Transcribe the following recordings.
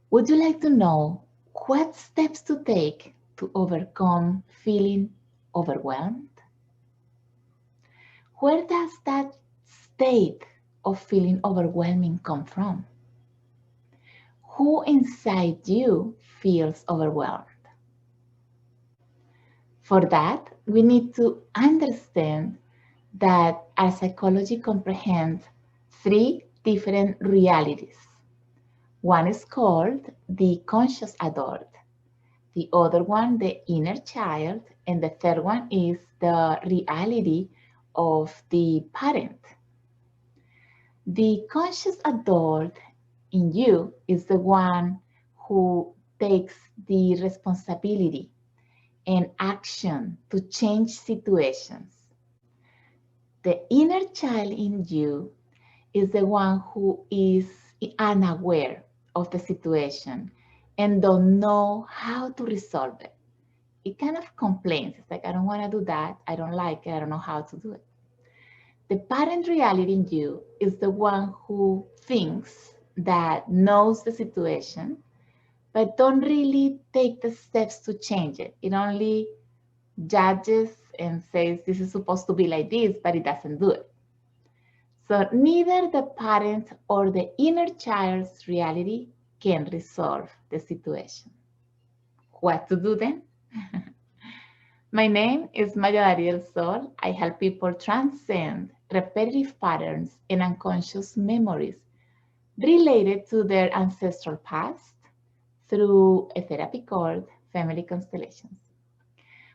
Would you like to know what steps to take to overcome feeling overwhelmed? Where does that state of feeling overwhelming come from? Who inside you feels overwhelmed? For that, we need to understand that our psychology comprehends three different realities. One is called the conscious adult, the other one, the inner child, and the third one is the reality of the parent. The conscious adult in you is the one who takes the responsibility and action to change situations. The inner child in you is the one who is unaware of the situation and don't know how to resolve it. It kind of complains. It's like, I don't want to do that. I don't like it. I don't know how to do it. The parent reality in you is the one who thinks that knows the situation, but don't really take the steps to change it. It only judges and says this is supposed to be like this, but it doesn't do it. So neither the parent or the inner child's reality can resolve the situation. What to do then? My name is Maya Dariel Sol. I help people transcend repetitive patterns and unconscious memories related to their ancestral past through a therapy called family constellations.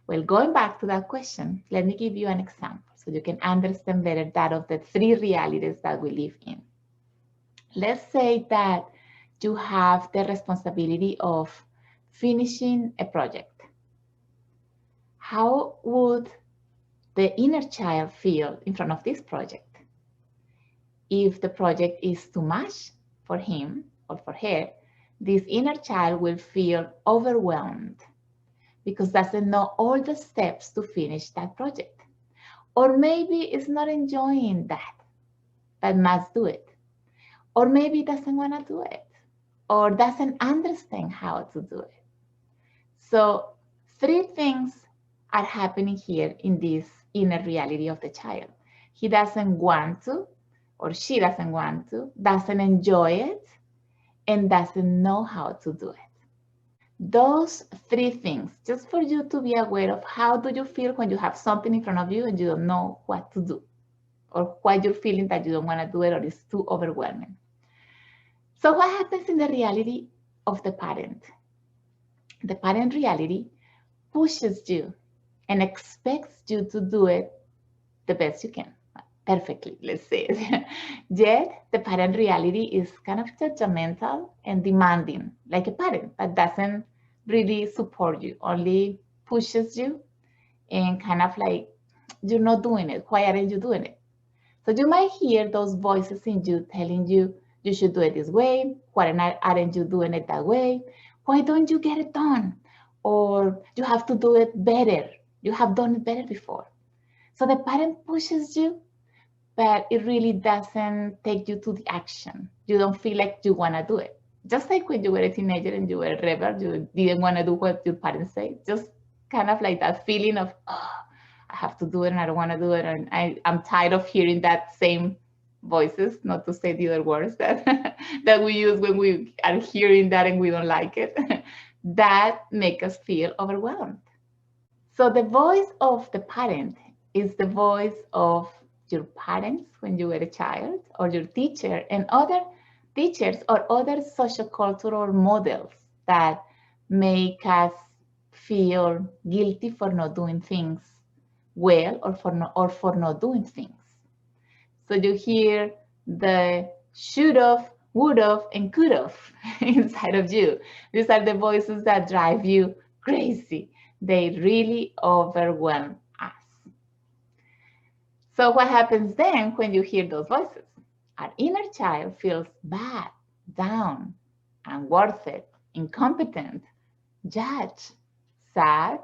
Well, going back to that question, let me give you an example so you can understand better that of the three realities that we live in. Let's say that you have the responsibility of finishing a project. How would the inner child feel in front of this project? If the project is too much for him or for her, this inner child will feel overwhelmed because doesn't know all the steps to finish that project. Or maybe is not enjoying that, but must do it. Or maybe doesn't want to do it, or doesn't understand how to do it. So three things are happening here in this inner reality of the child. He doesn't want to, or she doesn't want to, doesn't enjoy it, and doesn't know how to do it. Those three things, just for you to be aware of how do you feel when you have something in front of you and you don't know what to do, or why you're feeling that you don't want to do it or it's too overwhelming. So what happens in the reality of the parent? The parent reality pushes you and expects you to do it the best you can, perfectly, let's say it. Yet the parent reality is kind of judgmental and demanding, like a parent, but doesn't really support you, only pushes you and kind of like, you're not doing it. Why aren't you doing it? So you might hear those voices in you telling you, you should do it this way. Why aren't you doing it that way? Why don't you get it done? Or you have to do it better. You have done it better before. So the parent pushes you, but it really doesn't take you to the action. You don't feel like you want to do it. Just like when you were a teenager and you were a rebel, you didn't want to do what your parents say. Just kind of like that feeling of, oh, I have to do it and I don't want to do it. And I'm tired of hearing that same voices, not to say the other words that, that we use when we are hearing that and we don't like it. That make us feel overwhelmed. So the voice of the parent is the voice of your parents when you were a child, or your teacher, and other teachers or other sociocultural models that make us feel guilty for not doing things well, or for not doing things. So you hear the should have, would have, and could have inside of you. These are the voices that drive you crazy. They really overwhelm us. So what happens then when you hear those voices? Our inner child feels bad, down, unworthy, incompetent, judged, sad,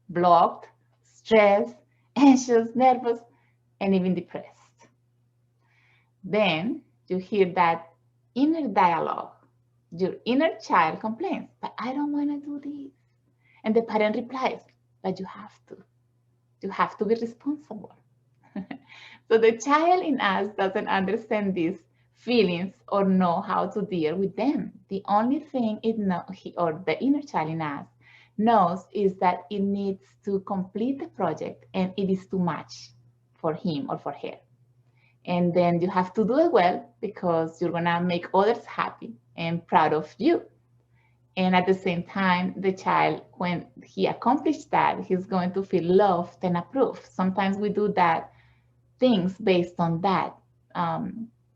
blocked, stressed, anxious, nervous, and even depressed. Then you hear that inner dialogue Your inner child complains, but I don't want to do this. And the parent replies, but you have to. You have to be responsible. So the child in us doesn't understand these feelings or know how to deal with them. The only thing or the inner child in us knows is that it needs to complete the project and it is too much for him or for her. And then you have to do it well because you're gonna make others happy and proud of you. And at the same time, the child, when he accomplished that, he's going to feel loved and approved. Sometimes we do that things based on that.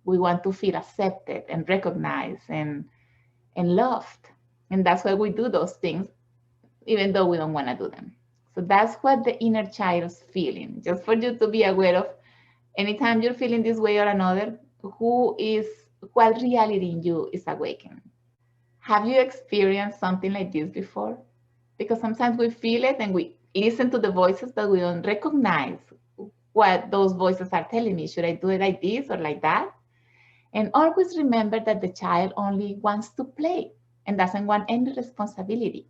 We want to feel accepted and recognized and loved. And that's why we do those things, even though we don't want to do them. So that's what the inner child is feeling. Just for you to be aware of, anytime you're feeling this way or another, what reality in you is awakening. Have you experienced something like this before? Because sometimes we feel it and we listen to the voices, but we don't recognize what those voices are telling me. Should I do it like this or like that? And always remember that the child only wants to play and doesn't want any responsibility.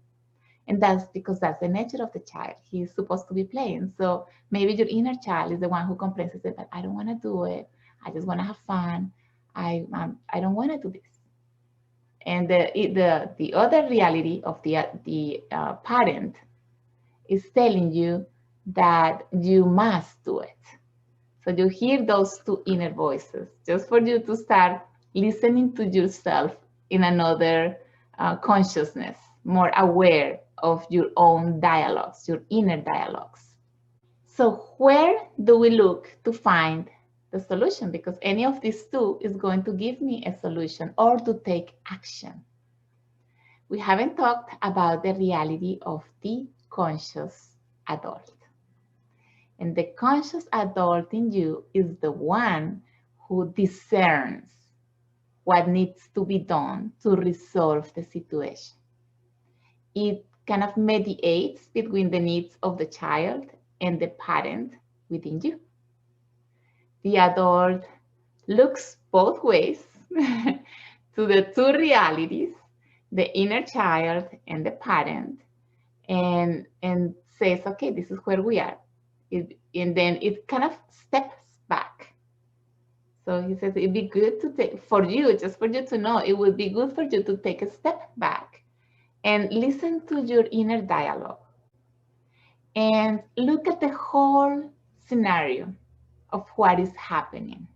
And that's because that's the nature of the child. He's supposed to be playing. So maybe your inner child is the one who complains and says, but I don't want to do it. I just want to have fun. I don't want to do this. And the other reality of the parent is telling you that you must do it. So you hear those two inner voices, just for you to start listening to yourself in another consciousness, more aware of your own dialogues, your inner dialogues. So where do we look to find the solution? Because any of these two is going to give me a solution or to take action. We haven't talked about the reality of the conscious adult. And the conscious adult in you is the one who discerns what needs to be done to resolve the situation. It kind of mediates between the needs of the child and the parent within you. The adult looks both ways to the two realities, the inner child and the parent, and says, okay, this is where we are. And then it kind of steps back. So he says it'd be good to take, for you, just for you to know, it would be good for you to take a step back and listen to your inner dialogue and look at the whole scenario of what is happening.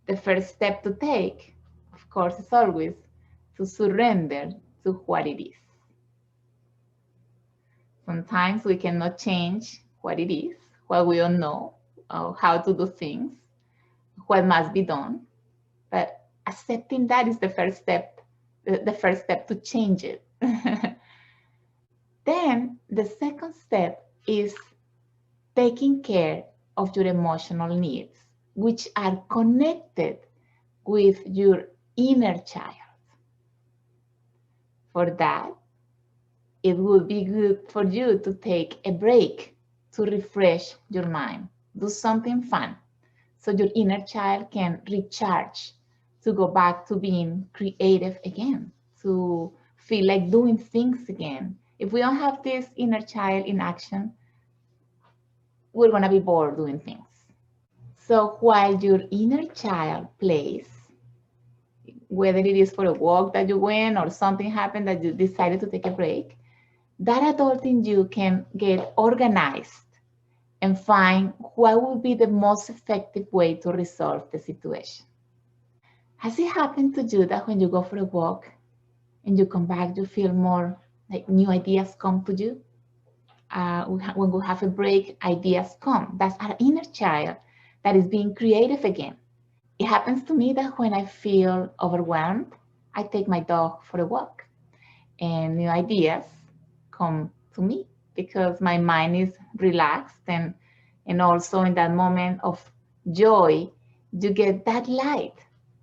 The first step to take, of course, is always to surrender to what it is. Sometimes we cannot change what it is, what we don't know, how to do things, what must be done. But accepting that is the first step to change it. Then the second step is taking care of your emotional needs, which are connected with your inner child. For that, it would be good for you to take a break to refresh your mind. Do something fun so your inner child can recharge, to go back to being creative again, to feel like doing things again. If we don't have this inner child in action, we're going to be bored doing things. So while your inner child plays, whether it is for a walk that you went or something happened that you decided to take a break, that adult in you can get organized and find what would be the most effective way to resolve the situation. Has it happened to you that when you go for a walk and you come back, you feel more like new ideas come to you? When we have a break, ideas come. That's our inner child that is being creative again. It happens to me that when I feel overwhelmed, I take my dog for a walk and new ideas come to me because my mind is relaxed, and also in that moment of joy, you get that light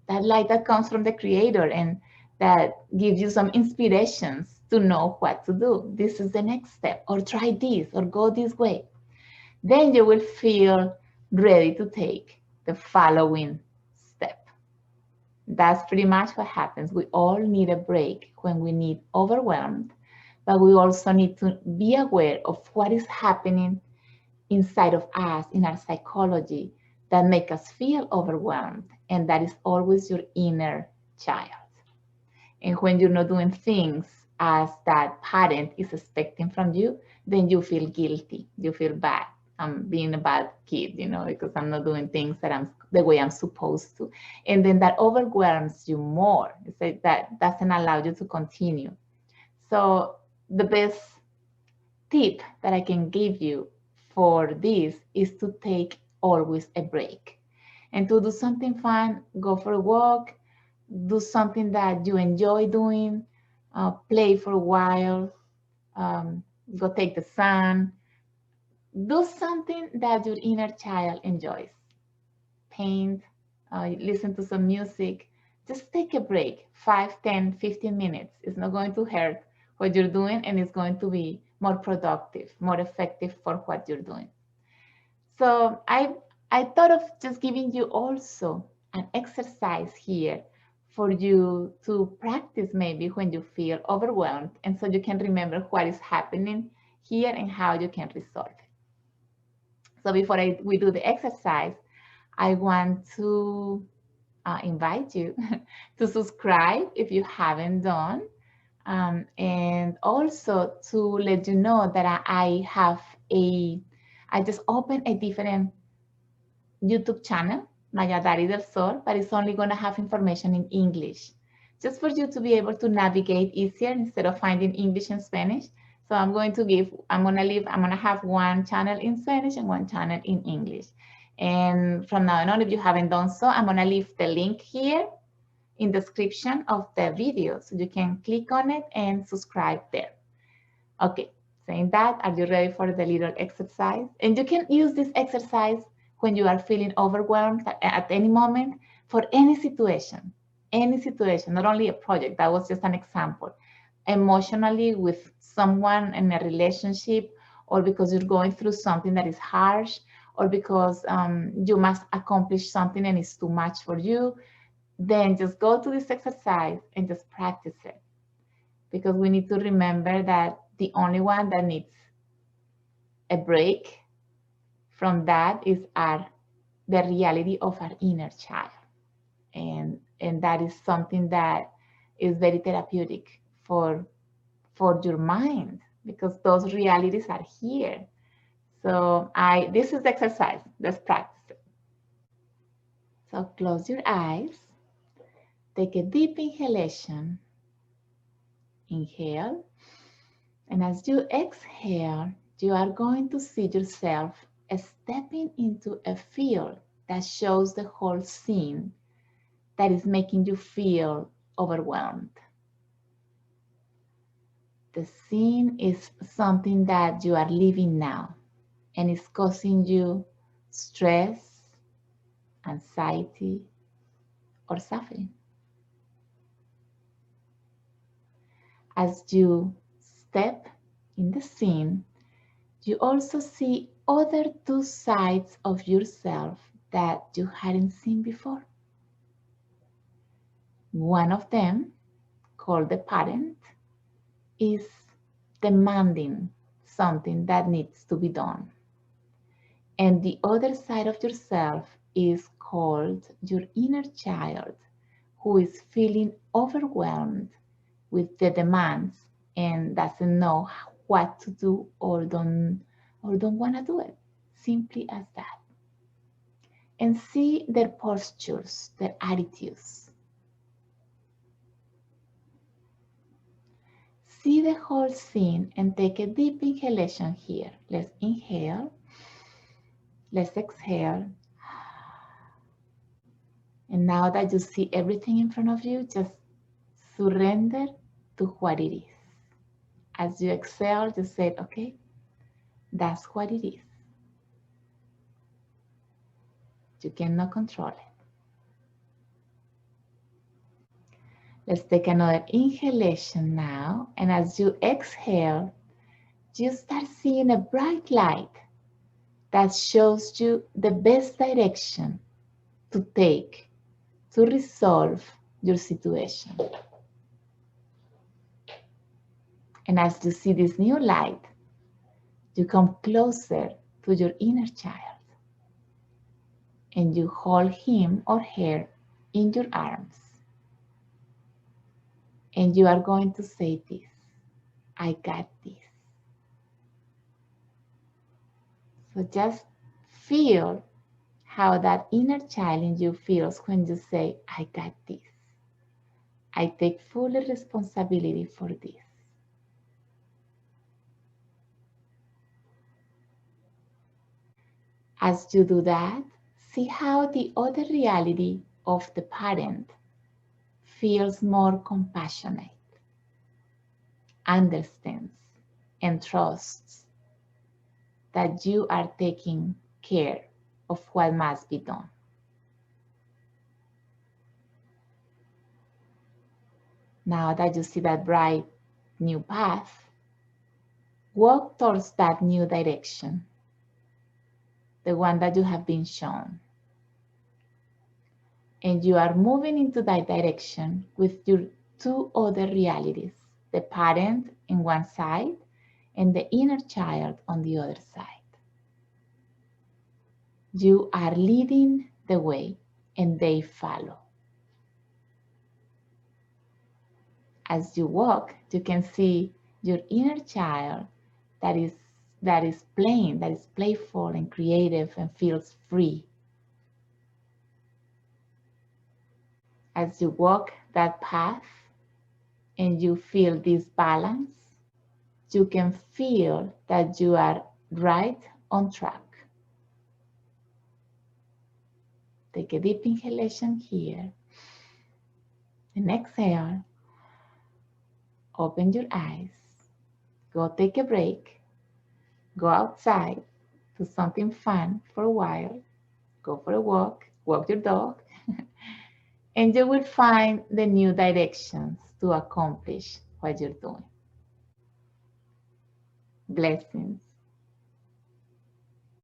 that comes from the creator and that gives you some inspirations to know what to do. This is the next step, or try this, or go this way. Then you will feel ready to take the following step. That's pretty much what happens. We all need a break when we need overwhelmed, but we also need to be aware of what is happening inside of us, in our psychology, that make us feel overwhelmed. And that is always your inner child. And when you're not doing things as that parent is expecting from you, then you feel guilty. You feel bad. I'm being a bad kid, because I'm not doing things the way I'm supposed to. And then that overwhelms you more. It's like that doesn't allow you to continue. So the best tip that I can give you for this is to take always a break and to do something fun. Go for a walk, do something that you enjoy doing, play for a while, go take the sun, do something that your inner child enjoys. Paint, listen to some music, just take a break, 5, 10, 15 minutes. It's not going to hurt what you're doing, and it's going to be more productive, more effective for what you're doing. So I thought of just giving you also an exercise here for you to practice maybe when you feel overwhelmed, and so you can remember what is happening here and how you can resolve it. So before we do the exercise, I want to invite you to subscribe if you haven't done, and also to let you know that I just opened a different YouTube channel, Maya Dari del Sol, but it's only going to have information in English, just for you to be able to navigate easier instead of finding English and Spanish. So I'm going to have one channel in Spanish and one channel in English. And from now on, if you haven't done so, I'm going to leave the link here in the description of the video, so you can click on it and subscribe there. Okay, saying that, are you ready for the little exercise? And you can use this exercise when you are feeling overwhelmed at any moment for any situation, not only a project. That was just an example. Emotionally, with someone in a relationship, or because you're going through something that is harsh, or because you must accomplish something and it's too much for you, then just go to this exercise and just practice it. Because we need to remember that the only one that needs a break from that is the reality of our inner child. And that is something that is very therapeutic for your mind, because those realities are here. So this is the exercise. Let's practice it. So close your eyes. Take a deep inhalation. Inhale. And as you exhale, you are going to see yourself stepping into a field that shows the whole scene that is making you feel overwhelmed. The scene is something that you are living now, and it's causing you stress, anxiety, or suffering. As you step in the scene, you also see other two sides of yourself that you hadn't seen before. One of them, called the parent, is demanding something that needs to be done. And the other side of yourself is called your inner child, who is feeling overwhelmed with the demands and doesn't know what to do or don't want to do it. Simply as that. And see their postures, their attitudes. See the whole scene and take a deep inhalation here. Let's inhale. Let's exhale. And now that you see everything in front of you, just surrender to what it is. As you exhale, just say, okay, that's what it is. You cannot control it. Let's take another inhalation now. And as you exhale, you start seeing a bright light that shows you the best direction to take to resolve your situation. And as you see this new light, you come closer to your inner child and you hold him or her in your arms. And you are going to say this: I got this. So just feel how that inner child in you feels when you say, I got this. I take full responsibility for this. As you do that, see how the other reality of the parent feels more compassionate, understands, and trusts that you are taking care of what must be done. Now that you see that bright new path, walk towards that new direction, the one that you have been shown. And you are moving into that direction with your two other realities, the parent in one side and the inner child on the other side. You are leading the way and they follow. As you walk, you can see your inner child that is playing, that is playful and creative and feels free. As you walk that path and you feel this balance, you can feel that you are right on track. Take a deep inhalation here and exhale. Open your eyes. Go take a break. Go outside. Do something fun for a while. Go for a walk. Walk your dog. And you will find the new directions to accomplish what you're doing. Blessings.